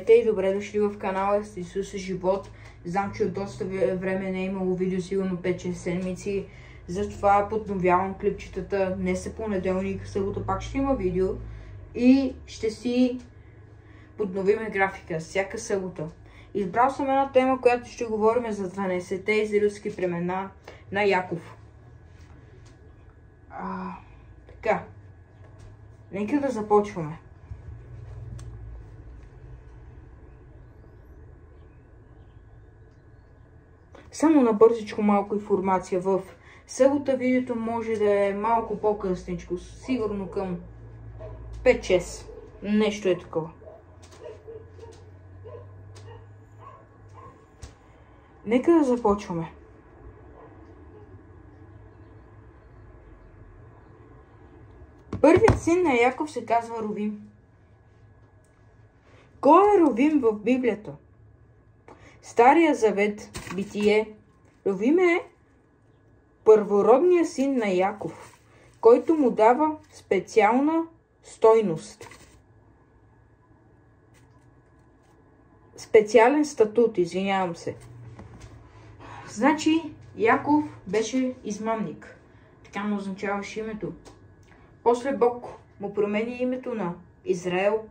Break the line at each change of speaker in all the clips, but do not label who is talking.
Здравейте и добре дошли в канала с Исус е живот. Знам, че от доста време не е имало видео, сигурно 5-6 седмици. Затова подновявам клипчетата. Днес е понеделник, събота пак ще има видео. И ще си подновиме графика всяка събота. Избрал съм една тема, която ще говорим за 12-те израелски племена на Яков. Така. Нека да започваме. Само набързичко малко информация. В събота видеото може да е малко по-късничко. Сигурно към 5-6. Нещо е такова. Нека да започваме. Първият син на Яков се казва Ровим. Кой е Ровим в Библията? Стария завет, Битие. Ровим е първородният син на Яков, който му дава специална стойност. Специален статут, извинявам се. Значи, Яков беше измамник. Така му означаваше името. После Бог му промени името на Израел.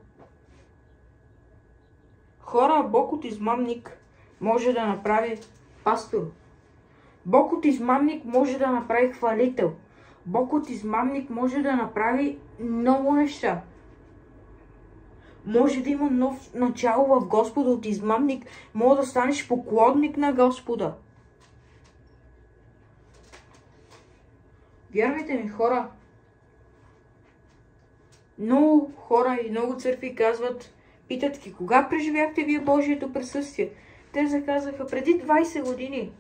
Хора, Бог от измамник може да направи пастор. Бог от измамник може да направи хвалител. Бог от измамник може да направи много неща. Може да има нов начало в Господа от измамник. Може да станеш поклонник на Господа. Вярвайте ми, хора. Много хора и много църкви казват, питат ги, кога преживяхте вие Божието присъствие? Те заказаха преди 20 години.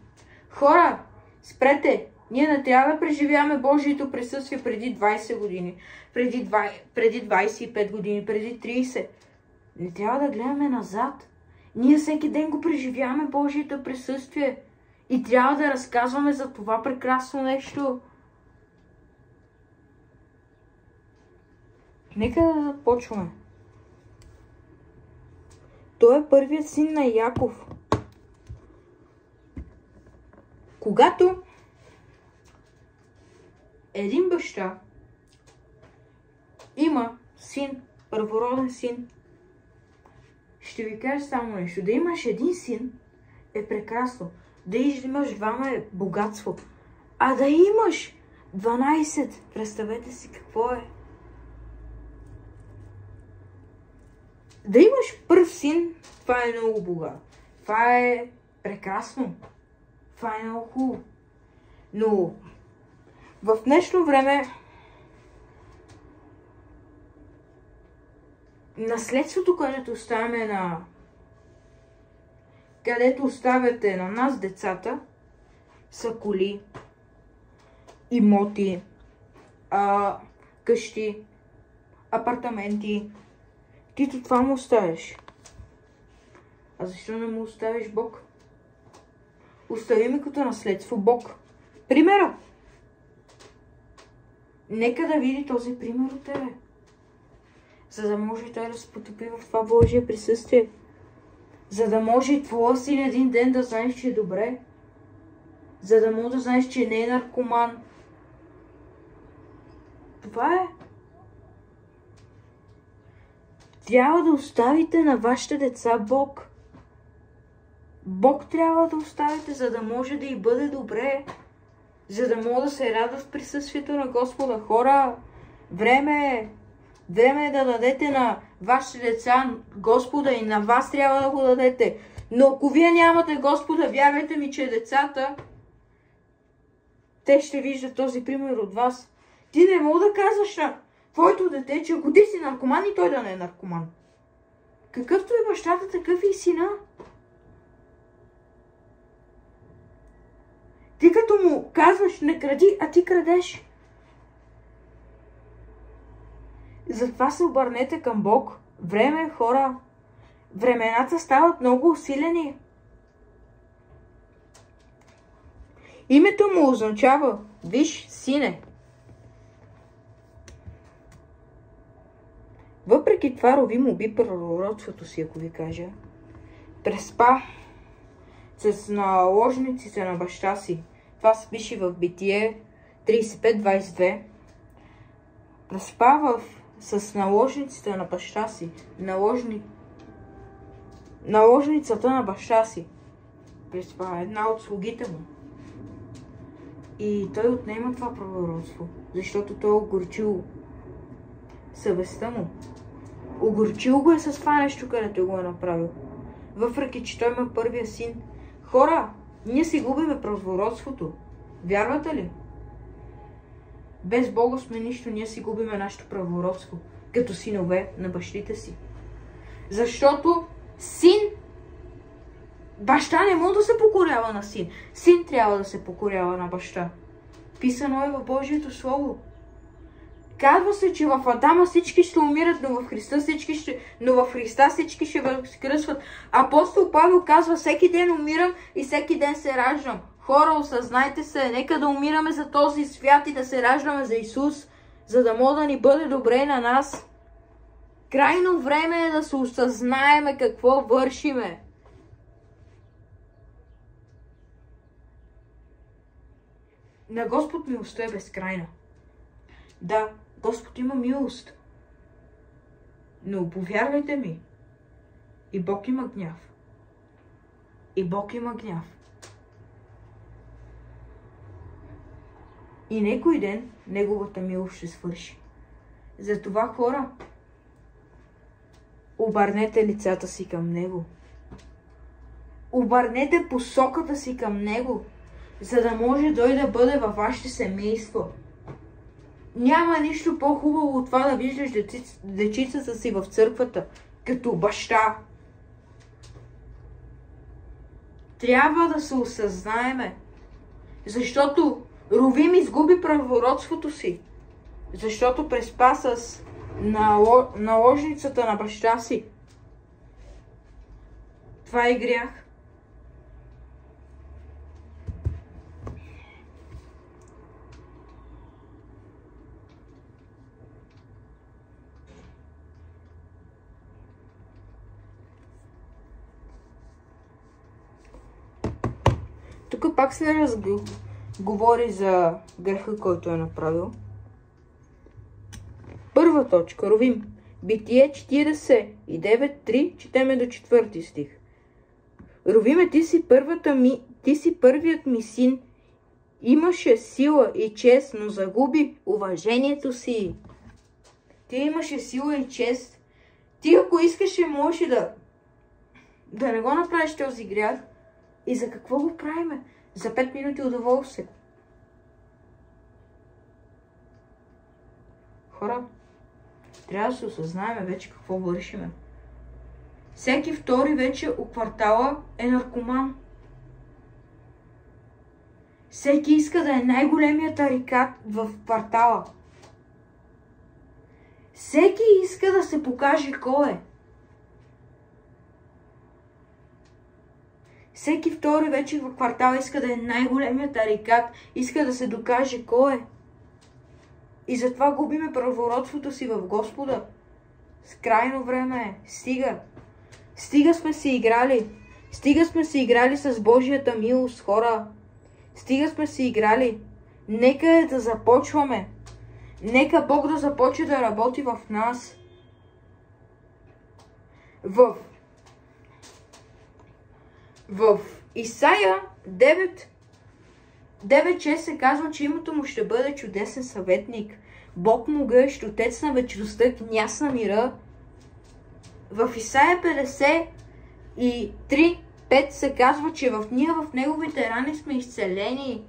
Хора, спрете! Ние не трябва да преживяваме Божието присъствие преди 20 години, преди 25 години, преди 30. Не трябва да гледаме назад. Ние всеки ден го преживяваме Божието присъствие. И трябва да разказваме за това прекрасно нещо. Нека да започваме. Той е първият син на Яков. Когато един баща има син, първороден син, ще ви кажа само нещо. Да имаш един син е прекрасно. Да имаш двама е богатство. А да имаш 12, представете си какво е. Да имаш първ син, това е много богато. Това е прекрасно. Това е много хубаво. Но в днешно време наследството, което оставяте на нас децата, са коли, имоти, къщи, апартаменти. Ти това му оставиш. А защо не му оставиш Бог? Остави ми като наследство Бог. Примера. Нека да види този пример от тебе. За да може той да се потопи в това Божие присъствие. За да може и твоя син един ден да знаеш, че е добре. За да може да знаеш, че не е наркоман. Това е. Трябва да оставите на вашите деца Бог. Бог трябва да оставите, за да може да й бъде добре. За да могат да се радват в присъствието на Господа. Хора, време е да дадете на вашите деца Господа и на вас трябва да го дадете. Но ако вие нямате Господа, вярвайте ми, че децата, те ще виждат този пример от вас. Ти не мога да казваш на твоето дете, че ако ти си наркоман и той да не е наркоман. Какъвто е бащата, такъв и сина. Ти като му казваш не кради, а ти крадеш. Затова се обърнете към Бог. Време е, хора. Времената стават много усилени. Името му означава, виж, сине. Въпреки това Ровим уби пророчеството си, ако ви кажа. Преспа с наложниците на баща си. Това се пише в Битие 35:22. Преспа с наложниците на баща си. Наложницата на баща си. Преспа една от слугите му. И той отнема това пророчество, защото той огорчил съвестта му. Огорчил го е с това нещо, където го е направил. Въпреки, че той има първия син. Хора, ние си губиме пророчеството. Вярвате ли? Без Бога сме нищо, ние си губиме нашето пророчество, като синове на бащите си. Защото син, баща не може да се покорява на син. Син трябва да се покорява на баща. Писано е в Божието Слово. Казва се, че в Адама всички ще умират, но в Христа всички ще възкръсват. Апостол Павел казва, всеки ден умирам и всеки ден се раждам. Хора, осъзнайте се, нека да умираме за този свят и да се раждаме за Исус, за да може да ни бъде добре на нас. Крайно време е да се осъзнаеме какво вършиме. На Господ милостта е безкрайна. Да, Господ има милост. Но повярвайте ми, и Бог има гняв. И Бог има гняв. И некой ден Неговата милост ще свърши. Затова, хора, обърнете лицата си към Него. Обърнете посоката си към Него, за да може Той да бъде във вашето семейство. Няма нищо по-хубаво от това да виждаш дечицата си в църквата, като баща. Трябва да се осъзнаеме, защото Ровим изгуби пророчеството си, защото преспа с наложницата на баща си. Това е грях. Тук пак се говори за греха, който е направил. Първа точка, Ровим. Битие 49:3, четеме до 4 стих. Ровиме, ти си първият ми син. Имаше сила и чест, но загуби уважението си. Ти имаше сила и чест. Ти, ако искаше, можеше да не го направиш този грях. И за какво го правиме? За 5 минути удоволствие. Хора, трябва да се осъзнаем вече какво вършиме. Всеки втори вече у квартала е наркоман. Всеки иска да е най-големият тарикат в квартала. Всеки иска да се покаже кой е. Всеки втори вече в квартала иска да е най-големият тарикат, иска да се докаже кой е. И затова губиме пророчеството си в Господа. С крайно време е. Стига. Стига сме си играли. Стига сме си играли с Божията милост, хора. Стига сме си играли. Нека да започваме. Нека Бог да започне да работи в нас. В Исаия 9:6 се казва, че името му ще бъде чудесен съветник, Бог могъщ, Отец на вечността, княз на мира. В Исаия 53:5 се казва, че ние в неговите рани сме изцелени.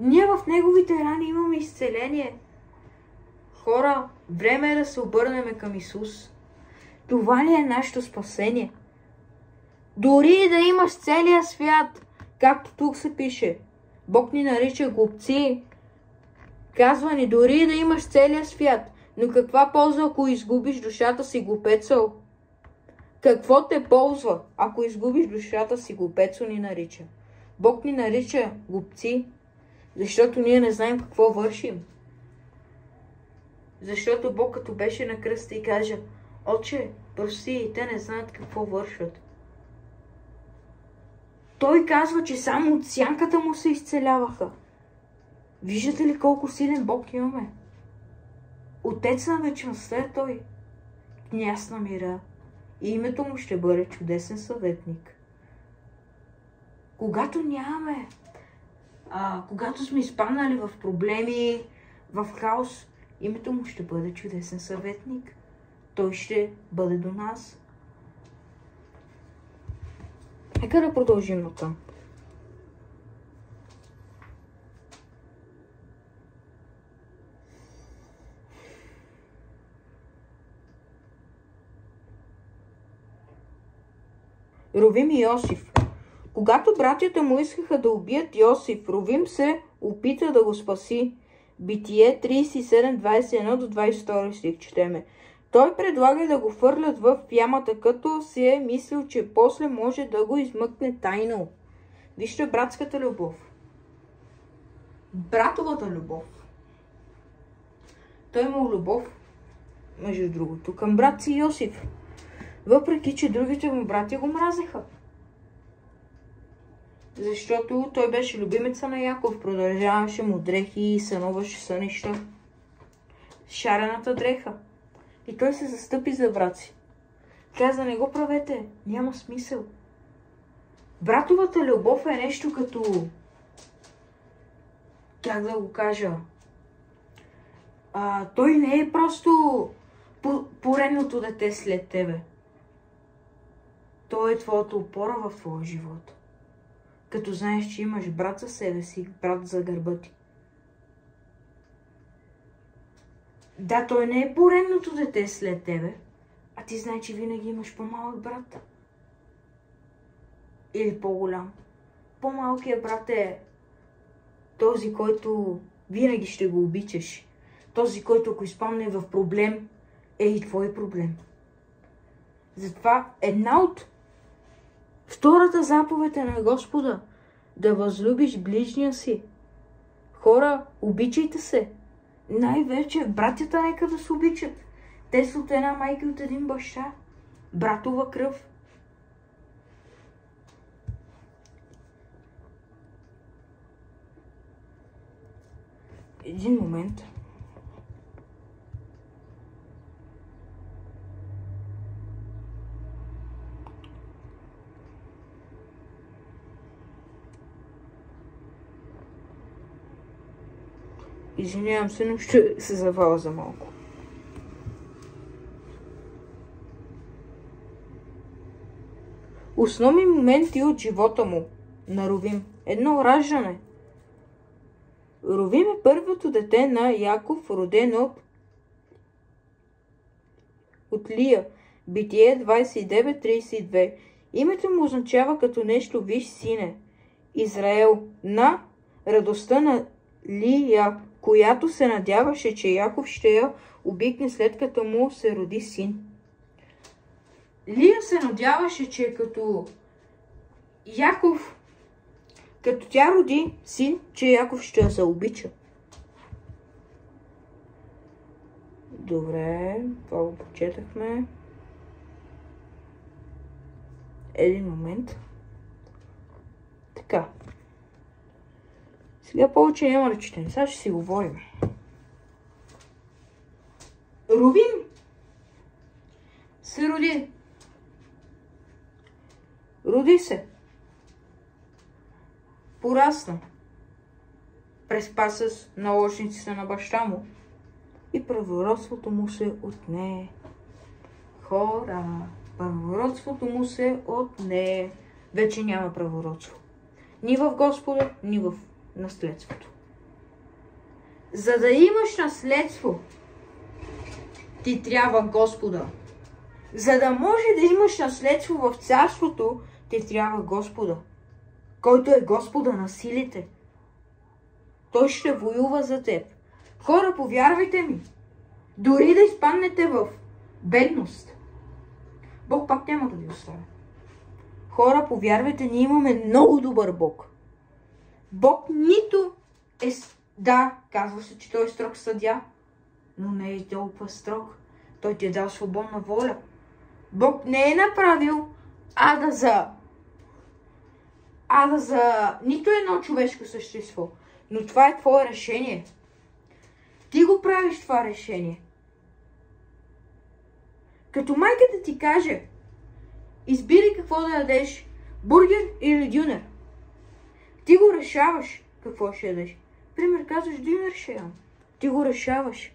Ние в неговите рани имаме изцеление. Хора, време е да се обърнем към Исус. Това ли е нашето спасение? Дори да имаш целия свят, както тук се пише, Бог ни нарича глупци. Казва ни, дори да имаш целия свят, но каква полза, ако изгубиш душата си, глупецъл? Какво те ползва, ако изгубиш душата си, глупецъл ни нарича? Бог ни нарича глупци, защото ние не знаем какво вършим. Защото Бог като беше на кръста и каже: Отче, прости, те не знаят какво вършат. Той казва, че само от сянката му се изцеляваха. Виждате ли колко силен Бог имаме? Отец на вечността е Той, княз на мира, и името му ще бъде чудесен съветник. Когато нямаме, когато сме изпаднали в проблеми, в хаос, името му ще бъде чудесен съветник. Той ще бъде до нас. Нека да продължим натам. Ровим и Йосиф. Когато братята му искаха да убият Йосиф, Ровим се опита да го спаси. Битие 37:21-22 стих четеме. Той предлага да го фърлят в ямата, като си е мислил, че после може да го измъкне тайно. Вижте братската любов. Братовата любов. Той имал любов, между другото, към брат си Йосиф. Въпреки, че другите му брати го мразеха. Защото той беше любимеца на Яков, продължаваше му дрехи и сънуваше сънища. Шарената дреха. И той се застъпи за брат си. Каза: не го правете, няма смисъл. Братовата любов е нещо като... Как да го кажа? Той не е просто поредното дете след тебе. Той е твоята опора в твоя живот. Като знаеш, че имаш брат за себе си, брат за гърба ти. Да, той не е поредното дете след тебе, а ти знаеш, че винаги имаш по-малък брат. Или по-голям. По-малкият брат е този, който винаги ще го обичаш. Този, който ако изпадне в проблем, е и твой проблем. Затова втората заповед е на Господа да възлюбиш ближния си. Хора, обичайте се. Най-вече братята нека да се обичат. Те са от една майка и от един баща. Братова кръв. Един момент. Извинявам се, но ще се заваля за малко. Основни моменти от живота му на Ровим. Едно раждане. Ровим е първото дете на Яков, роден от Лия. Битие 29:32. Името му означава като нещо: виж, сине. Израел. На радостта на Лия, която се надяваше, че Яков ще я обикне след като му се роди син. Лия се надяваше, че като тя роди син, че Яков ще я се обича. Добре, това го прочетахме. Един момент. Така. Сега повече няма да четем. Сега ще си говорим. Ровим се роди. Роди се. Порасна. Преспа с наложниците на баща му. И първородството му се отне. Хора, първородството му се отне. Вече няма първородство. Ни в Господа, ни в наследството. За да имаш наследство, ти трябва Господа. За да може да имаш наследство в царството, ти трябва Господа, който е Господа на силите. Той ще воюва за теб. Хора, повярвайте ми, дори да изпаднете в бедност, Бог пак няма да ви оставя. Хора, повярвайте, ние имаме много добър Бог. Бог нито е... Да, казва се, че той е строг съдия, но не е толкова строг. Той ти е дал свободна воля. Бог не е направил ада за нито едно човешко същество. Но това е твое решение. Ти го правиш това решение. Като майката ти каже, избирай какво да ядеш, бургер или дюнер. Ти го решаваш какво ще ядеш. Пример, казваш, дюнер ще ям. Ти го решаваш.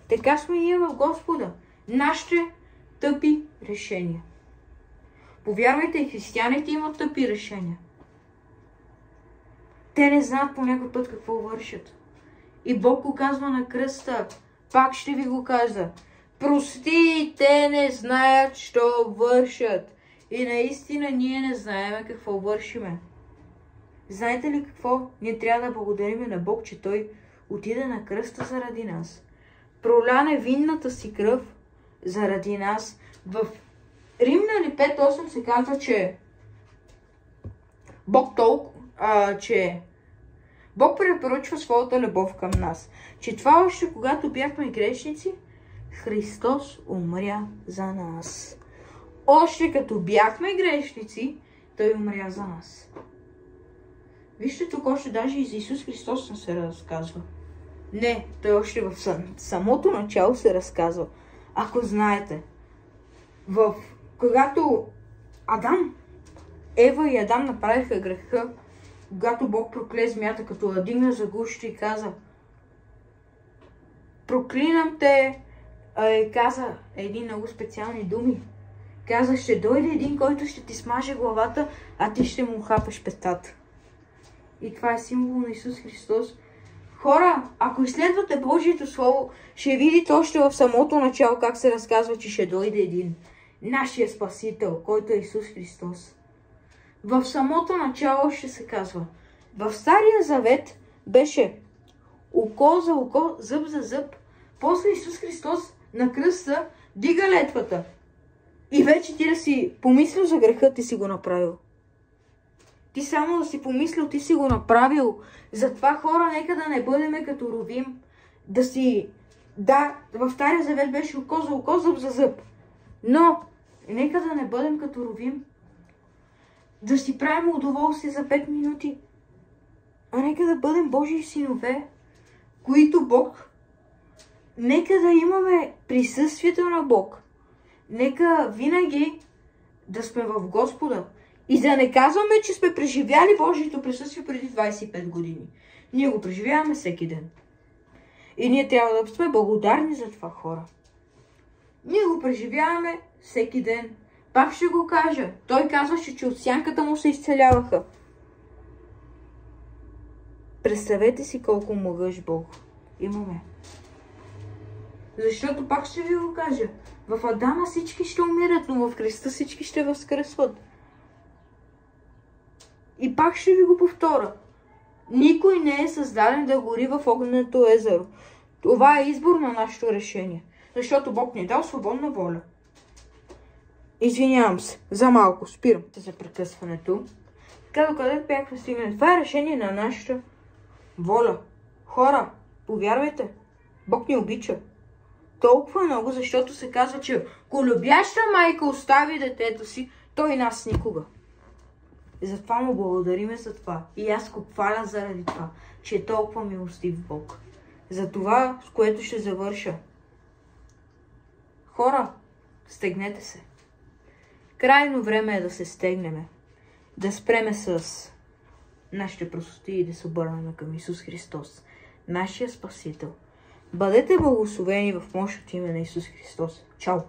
Така сме ние в Господа. Нашите тъпи решения. Повярвайте, и християните имат тъпи решения. Те не знаят по някой път какво вършат. И Бог го казва на кръста. Пак ще ви го каза. Прости, те не знаят, що вършат. И наистина ние не знаем какво вършиме. Знаете ли какво? Ние трябва да благодарим на Бог, че Той отиде на кръста заради нас. Проля невинната си кръв заради нас. В Римляни 5:8 се казва, че Бог препоръчва своята любов към нас. Че това още когато бяхме грешници, Христос умря за нас. Още като бяхме грешници, Той умря за нас. Вижте, тук още даже и за Исус Христос не се разказва. Не, Той още в самото начало се разказва. Ако знаете, когато Ева и Адам направиха греха, когато Бог прокле змията, като я дигна за гушите и каза: проклинам те, и каза едни много специални думи. Каза: ще дойде един, който ще ти смаже главата, а ти ще му хапаш петата. И това е символ на Исус Христос. Хора, ако изследвате Божието Слово, ще видите още в самото начало как се разказва, че ще дойде един. Нашия Спасител, който е Исус Христос. В самото начало ще се казва. В Стария Завет беше око за око, зъб за зъб. После Исус Христос на кръста дига летвата. И вече ти да си помислил за греха, ти си го направил. Ти само да си помислил, ти си го направил. Затова, хора, нека да не бъдем като Ровим. В Стария Завет беше око за око, зъб за зъб. Но, нека да не бъдем като Ровим. Да си правим удоволствие за 5 минути. А нека да бъдем Божии синове, които Бог... Нека да имаме присъствието на Бог. Нека винаги да сме в Господа. И да не казваме, че сме преживяли Божието присъствие преди 25 години. Ние го преживяваме всеки ден. И ние трябва да сме благодарни за това, хора. Ние го преживяваме всеки ден. Пак ще го кажа. Той казваше, че от сянката му се изцеляваха. Представете си колко могъщ Бог имаме. Защото пак ще ви го кажа. В Адама всички ще умират, но в Христа всички ще възкръсват. И пак ще ви го повторя. Никой не е създаден да гори в огненото езеро. Това е избор на нашето решение. Защото Бог ни е дал свободна воля. Извинявам се, за малко спирам за прекъсването. Така докъде бяхме стигнали. Това е решение на нашата воля. Хора, повярвайте, Бог ни обича. Толкова много, защото се казва, че ако любяща майка остави детето си, той нас никога. И затова му благодариме за това. И аз го хваля заради това, че е толкова милостив Бог. За това, с което ще завърша. Хора, стегнете се. Крайно време е да се стегнеме. Да спреме с нашите простоти и да се обърнем към Исус Христос, нашия Спасител. Бъдете благословени в мощното име на Исус Христос. Чао!